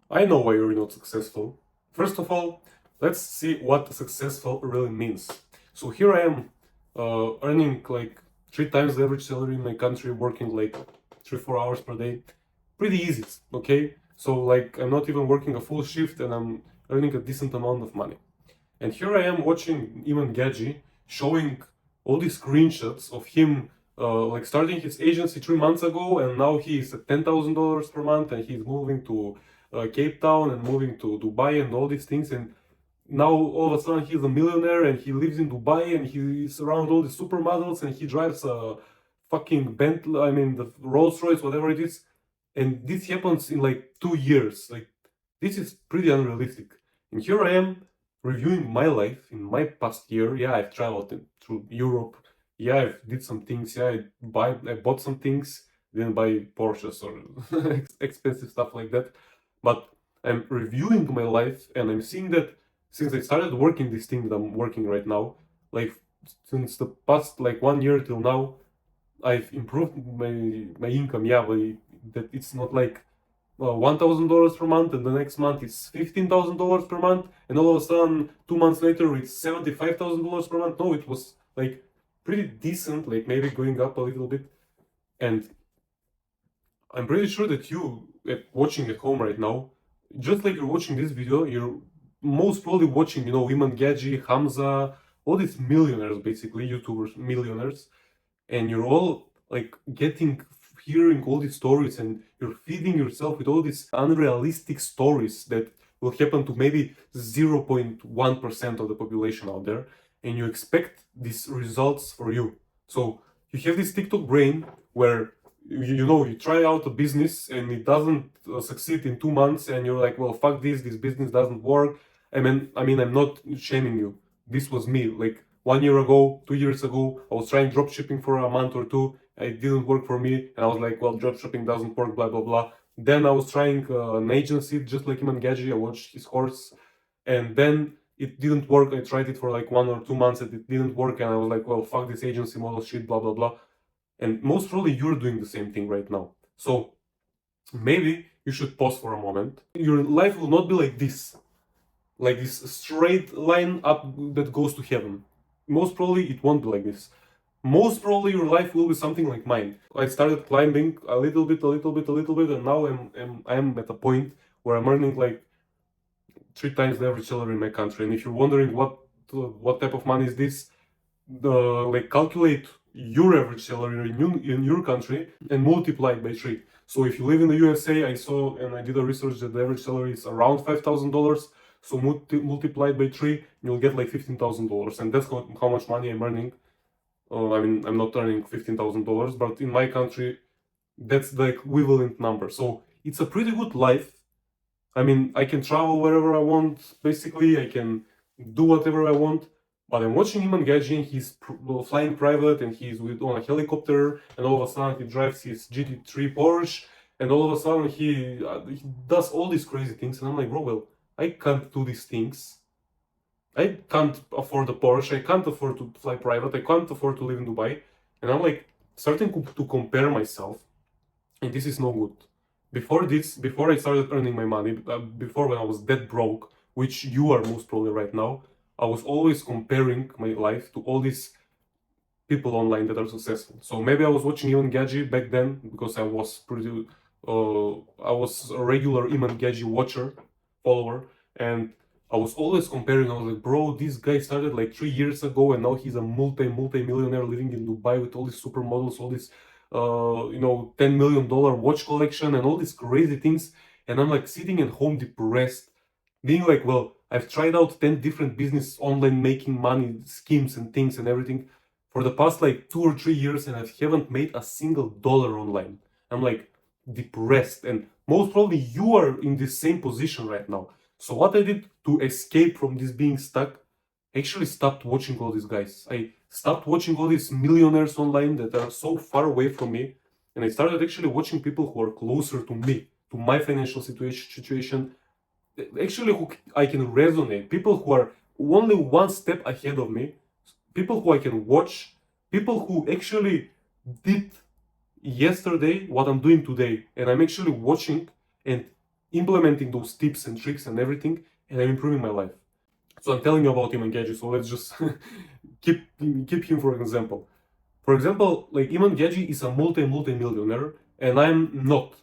I know why you're not successful. First of all, let's see what successful really means. So here I am, earning like 3 times the average salary in my country, working like 3-4 hours per day. Pretty easy, okay? So like I'm not even working a full shift and I'm earning a decent amount of money. And here I am watching 𝐬𝐚𝐭𝐜𝐡 showing all these screenshots of him like starting his agency 3 months ago, and now he is at $10,000 per month, and he's moving to Cape Town and moving to Dubai and all these things. And now all of a sudden he's a millionaire and he lives in Dubai and he's around all the supermodels and he drives a fucking Bentley, I mean the Rolls Royce, whatever it is. And this happens in like 2 years. Like, this is pretty unrealistic. And here I am reviewing my life in my past year. Yeah, I've traveled through Europe. Yeah, I've did some things. Yeah, I bought some things. Didn't buy Porsches or expensive stuff like that. But I'm reviewing my life and I'm seeing that since I started working this thing that I'm working right now, like since the past like 1 year till now, I've improved my income. Yeah, that it's not like $1,000 per month, and the next month it's $15,000 per month, and all of a sudden 2 months later it's $75,000 per month. No, it was like pretty decent, like maybe going up a little bit. And I'm pretty sure that you watching at home right now, just like you're watching this video, you're most probably watching, 𝐬𝐚𝐭𝐜𝐡, Hamza, all these millionaires, basically YouTubers, millionaires, and you're all like hearing all these stories, and you're feeding yourself with all these unrealistic stories that will happen to maybe 0.1% of the population out there, and you expect these results for you. So you have this TikTok brain where you try out a business and it doesn't succeed in 2 months, and you're like, well, fuck this business doesn't work. I mean, I'm not shaming you. This was me. Like 1 year ago, 2 years ago, I was trying dropshipping for a month or two. It didn't work for me, and I was like, well, dropshipping doesn't work, blah blah blah. Then I was trying an agency, just like 𝐬𝐚𝐭𝐜𝐡. I watched his course, and then it didn't work. I tried it for like 1 or 2 months, and it didn't work, and I was like, well, fuck this agency model shit, blah blah blah. And most probably you're doing the same thing right now. So maybe you should pause for a moment. Your life will not be like this straight line up that goes to heaven. Most probably it won't be like this. Most probably your life will be something like mine. I started climbing a little bit, and now I'm at a point where I'm earning like 3 times the average salary in my country. And if you're wondering what type of money is this, like calculate your average salary in your country and multiply it by 3. So if you live in the USA, I saw and I did a research that the average salary is around $5,000. So multiply it by 3, you'll get like $15,000, and that's how much money I'm earning. I mean, I'm not earning $15,000, but in my country, that's the equivalent number. So it's a pretty good life. I mean, I can travel wherever I want, basically. I can do whatever I want. But I'm watching 𝐬𝐚𝐭𝐜𝐡, he's flying private, and he's on a helicopter, and all of a sudden he drives his GT3 Porsche, and all of a sudden he does all these crazy things. And I'm like, bro, well, I can't do these things. I can't afford a Porsche, I can't afford to fly private, I can't afford to live in Dubai. And I'm like starting to compare myself, and this is no good. Before I started earning my money, before when I was dead broke, which you are most probably right now, I was always comparing my life to all these people online that are successful. So maybe I was watching 𝐬𝐚𝐭𝐜𝐡 back then because I was a regular 𝐬𝐚𝐭𝐜𝐡 watcher, follower, and I was always comparing. I was like, bro, this guy started like 3 years ago, and now he's a multi-millionaire living in Dubai with all these supermodels, all this $10 million watch collection, and all these crazy things. And I'm like sitting at home depressed, being like, well, I've tried out 10 different business online making money schemes and things and everything for the past like 2 or 3 years, and I haven't made a single dollar online. I'm like depressed, and most probably you are in the same position right now. So what I did to escape from this being stuck, I actually stopped watching all these guys. I stopped watching all these millionaires online that are so far away from me, and I started actually watching people who are closer to me, to my financial situation, actually who I can resonate, people who are only one step ahead of me, people who I can watch, people who actually did yesterday what I'm doing today, and I'm actually watching and implementing those tips and tricks and everything, and I'm improving my life. So I'm telling you about 𝐬𝐚𝐭𝐜𝐡, so let's just keep him for example. For example, like 𝐬𝐚𝐭𝐜𝐡 is a multi-millionaire, and I'm not.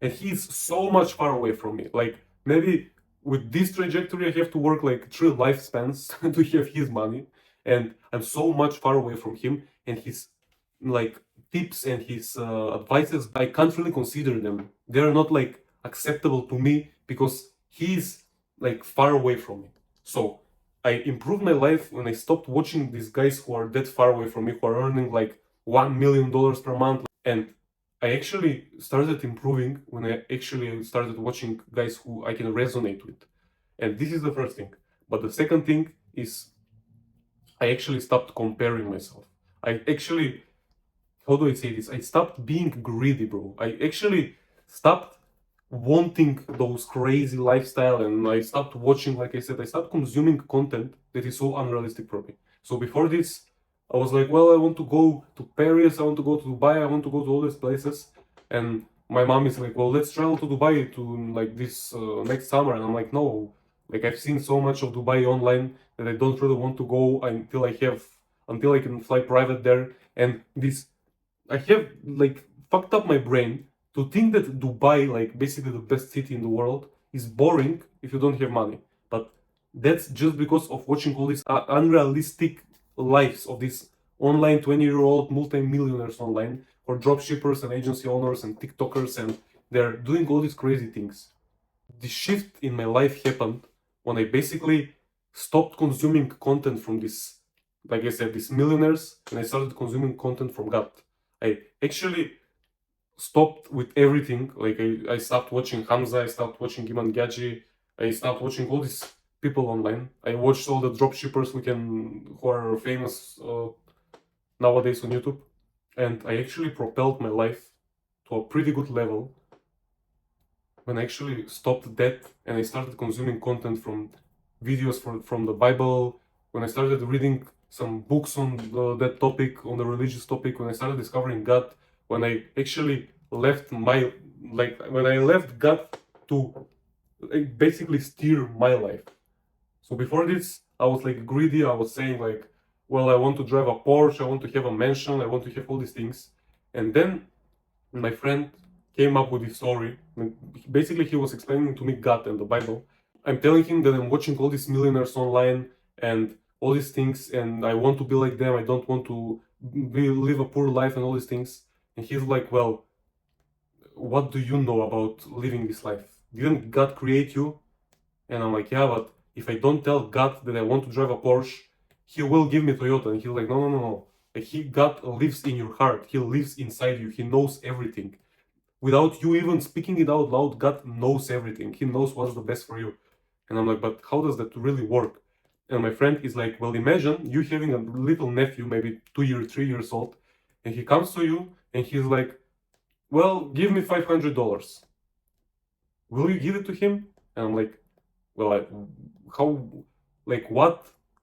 And he's so much far away from me. Like, maybe with this trajectory, I have to work like 3 lifespans to have his money. And I'm so much far away from him, and his like tips and his advices, I can't really consider them. They're not like acceptable to me because he's like far away from me. So I improved my life when I stopped watching these guys who are that far away from me, who are earning like $1 million per month. And I actually started improving when I actually started watching guys who I can resonate with. And this is the first thing. But the second thing is I actually stopped comparing myself. I actually, how do I say this? I stopped being greedy, bro. I actually stopped wanting those crazy lifestyle, and I stopped watching, like I said, I stopped consuming content that is so unrealistic for me. So before this, I was like, well, I want to go to Paris, I want to go to Dubai, I want to go to all these places. And my mom is like, well, let's travel to Dubai to like this next summer. And I'm like, no, like I've seen so much of Dubai online that I don't really want to go until I can fly private there. And this, I have like fucked up my brain to think that Dubai, like basically the best city in the world, is boring if you don't have money. But that's just because of watching all these unrealistic lives of these online 20-year-old multi-millionaires online, or dropshippers and agency owners and TikTokers, and they're doing all these crazy things. The shift in my life happened when I basically stopped consuming content from this, like I said, these millionaires, and I started consuming content from God. I actually stopped with everything. Like I stopped watching 𝐓𝐡𝐢𝐬, I stopped watching 𝐬𝐚𝐭𝐜𝐡, I stopped watching all these people online. I watched all the dropshippers who are famous nowadays on YouTube, and I actually propelled my life to a pretty good level when I actually stopped that and I started consuming content from videos from the Bible, when I started reading some books on that topic, on the religious topic, when I started discovering God, when I actually left when I left God to like, basically steer my life. So before this, I was like greedy. I was saying like, well, I want to drive a Porsche, I want to have a mansion, I want to have all these things. And then my friend came up with this story. Basically, he was explaining to me God and the Bible. I'm telling him that I'm watching all these millionaires online and all these things, and I want to be like them. I don't want to live a poor life and all these things. And he's like, well, what do you know about living this life? Didn't God create you? And I'm like, yeah, but if I don't tell God that I want to drive a Porsche, he will give me Toyota. And he's like, no, no, no, no. Like God lives in your heart. He lives inside you. He knows everything. Without you even speaking it out loud, God knows everything. He knows what's the best for you. And I'm like, but how does that really work? And my friend is like, well, imagine you having a little nephew, maybe 2 years, 3 years old, and he comes to you and he's like, well, give me $500. Will you give it to him? And I'm like, well,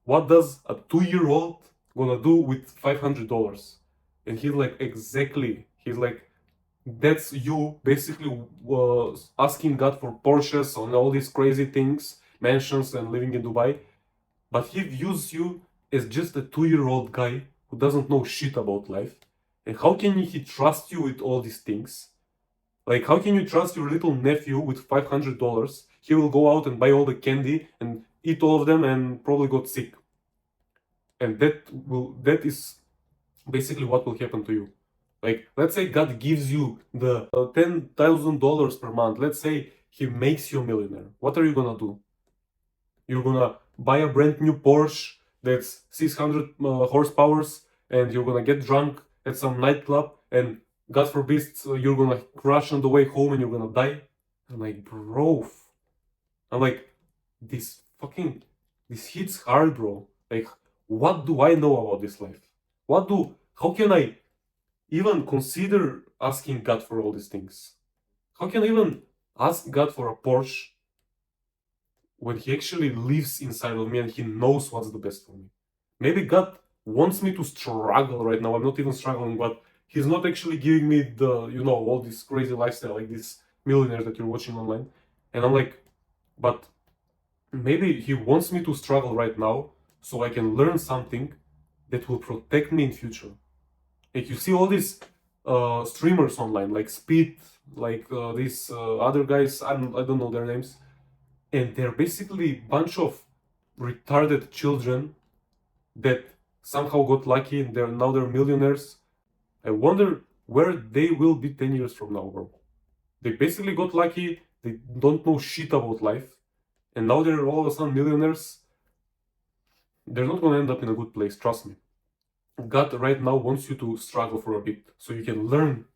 what does a 2-year-old gonna do with $500? And he's like, exactly. He's like, that's you basically asking God for Porsches and all these crazy things, mansions and living in Dubai. But he views you as just a 2-year-old guy who doesn't know shit about life. And how can he trust you with all these things? Like, how can you trust your little nephew with $500? He will go out and buy all the candy and eat all of them and probably got sick. And that is basically what will happen to you. Like, let's say God gives you the $10,000 per month. Let's say he makes you a millionaire. What are you gonna do? You're gonna buy a brand new Porsche that's 600 horsepowers, and you're gonna get drunk at some nightclub, and God forbid you're gonna crash on the way home and you're gonna die. I'm like, bro. I'm like, this hits hard, bro. Like, what do I know about this life? How can I even consider asking God for all these things? How can I even ask God for a Porsche when he actually lives inside of me and he knows what's the best for me? Maybe God wants me to struggle right now. I'm not even struggling, but he's not actually giving me the, all this crazy lifestyle like these millionaires that you're watching online. And I'm like, but maybe he wants me to struggle right now so I can learn something that will protect me in future. Like you see all these streamers online, like Speed, like these other guys, I don't know their names, and they're basically a bunch of retarded children that somehow got lucky and they're millionaires. I wonder where they will be 10 years from now, bro. They basically got lucky, they don't know shit about life, and now they're all of a sudden millionaires. They're not gonna end up in a good place, trust me. God right now wants you to struggle for a bit so you can learn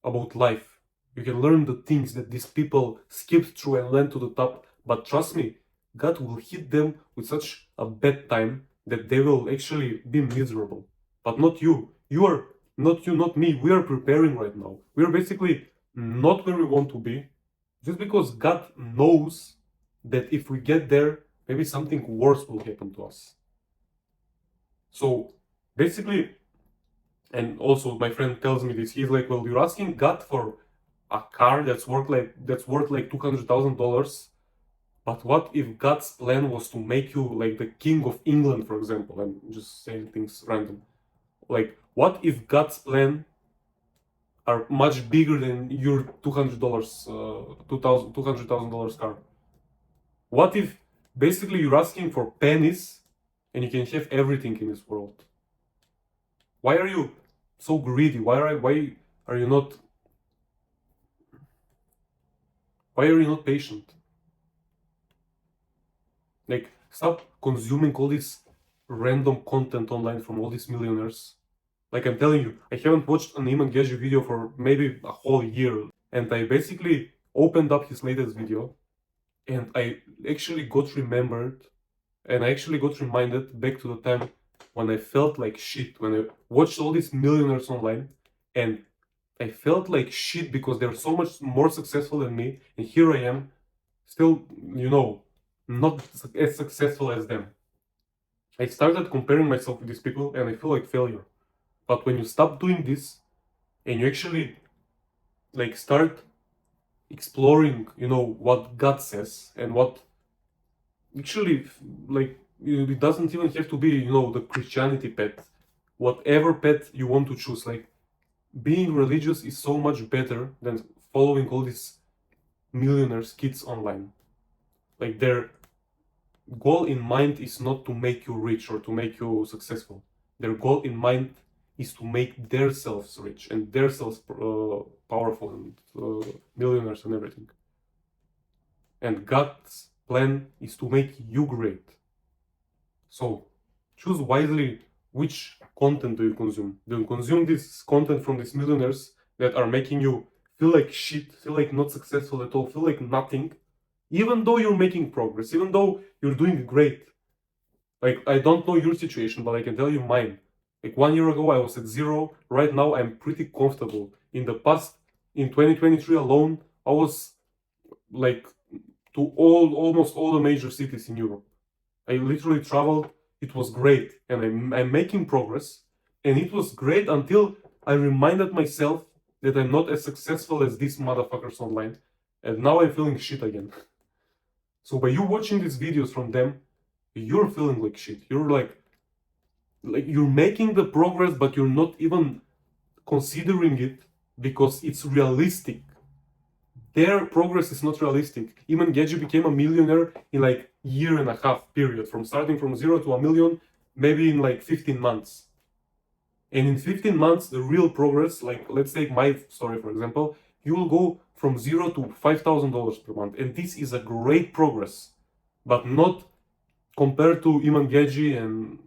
about life. You can learn the things that these people skipped through and went to the top. But trust me, God will hit them with such a bad time that they will actually be miserable. But not you. You are not you, not me. We are preparing right now. We are basically not where we want to be. Just because God knows that if we get there, maybe something worse will happen to us. So basically, and also my friend tells me this, he's like, well, you're asking God for a car that's worth like $200,000. But what if God's plan was to make you like the King of England, for example? I'm just saying things random. Like, what if God's plan are much bigger than your $200, $200,000 car? What if basically you're asking for pennies and you can have everything in this world? Why are you so greedy? Why are you not patient? Like, stop consuming all this random content online from all these millionaires. Like I'm telling you, I haven't watched an 𝐖𝐚𝐭𝐜𝐡 video for maybe a whole year. And I basically opened up his latest video and I actually got remembered and I actually got reminded back to the time when I felt like shit, when I watched all these millionaires online and I felt like shit because they're so much more successful than me, and here I am, still, not as successful as them. I started comparing myself with these people and I feel like failure. But when you stop doing this and you actually like start exploring, what God says and what actually like it doesn't even have to be, the Christianity path. Whatever path you want to choose, like being religious is so much better than following all these millionaires kids online. Like their goal in mind is not to make you rich or to make you successful. Their goal in mind is to make themselves rich and themselves powerful and millionaires and everything. And God's plan is to make you great. So choose wisely which content do you consume. Do you consume this content from these millionaires that are making you feel like shit, feel like not successful at all, feel like nothing, even though you're making progress, even though you're doing great? Like, I don't know your situation, but I can tell you mine. Like 1 year ago, I was at zero. Right now, I'm pretty comfortable. In the past, in 2023 alone, I was like to almost all the major cities in Europe. I literally traveled. It was great, and I'm making progress. And it was great until I reminded myself that I'm not as successful as these motherfuckers online. And now I'm feeling shit again. So by you watching these videos from them, you're feeling like shit. You're like you're making the progress, but you're not even considering it because it's realistic. Their progress is not realistic. 𝐬𝐚𝐭𝐜𝐡 became a millionaire in like year and a half period, from starting from zero to a million, maybe in like 15 months. And in 15 months, the real progress, like let's take my story for example, you will go from zero to $5,000 per month, and this is a great progress, but not compared to 𝐬𝐚𝐭𝐜𝐡 and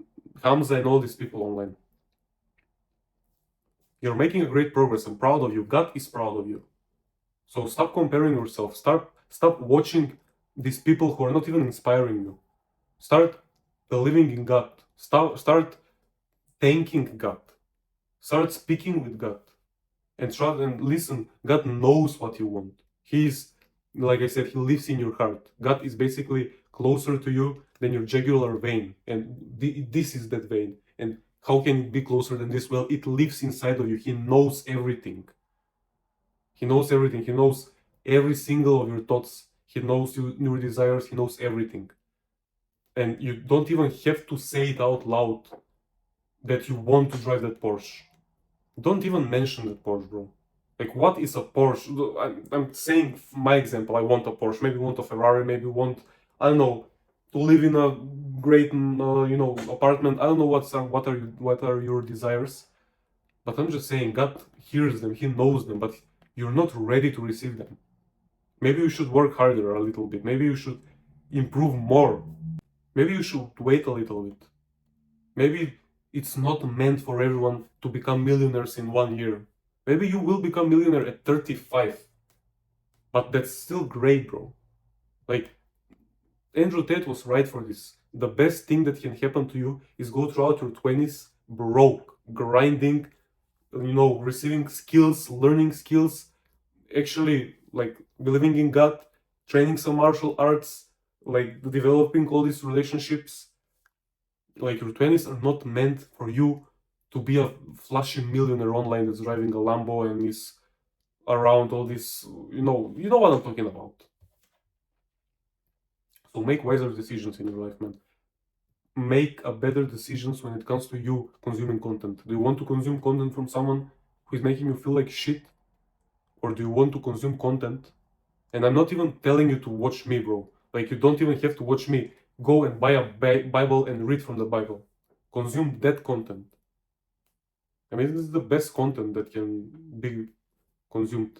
Hamza and all these people online. You're making a great progress. I'm proud of you. God is proud of you. So stop comparing yourself. Stop watching these people who are not even inspiring you. Start believing in God. Start thanking God. Start speaking with God. And try and listen. God knows what you want. He's, like I said, He lives in your heart. God is basically closer to you than your jugular vein. And this is that vein. And how can it be closer than this? Well, it lives inside of you. He knows everything. He knows everything. He knows every single of your thoughts. he knows your desires, he knows everything. And you don't even have to say it out loud that you want to drive that Porsche. Don't even mention that Porsche, bro. Like, what is a Porsche? I'm saying my example. I want a Porsche. Maybe want a Ferrari. Maybe want, I don't know, to live in a great, apartment. I don't know what are your desires. But I'm just saying, God hears them. He knows them. But you're not ready to receive them. Maybe you should work harder a little bit. Maybe you should improve more. Maybe you should wait a little bit. Maybe it's not meant for everyone to become millionaires in 1 year. Maybe you will become millionaire at 35. But that's still great, bro. Like, Andrew Tate was right for this. The best thing that can happen to you is go throughout your 20s broke, grinding, receiving skills, learning skills, actually, like, believing in God, training some martial arts, like, developing all these relationships. Like, your 20s are not meant for you to be a flashy millionaire online that's driving a Lambo and is around all this, you know what I'm talking about. So make wiser decisions in your life, man. Make a better decisions when it comes to you consuming content. Do you want to consume content from someone who is making you feel like shit? Or do you want to consume content? And I'm not even telling you to watch me, bro. Like, you don't even have to watch me. Go and buy a Bible and read from the Bible. Consume that content. I mean, this is the best content that can be consumed.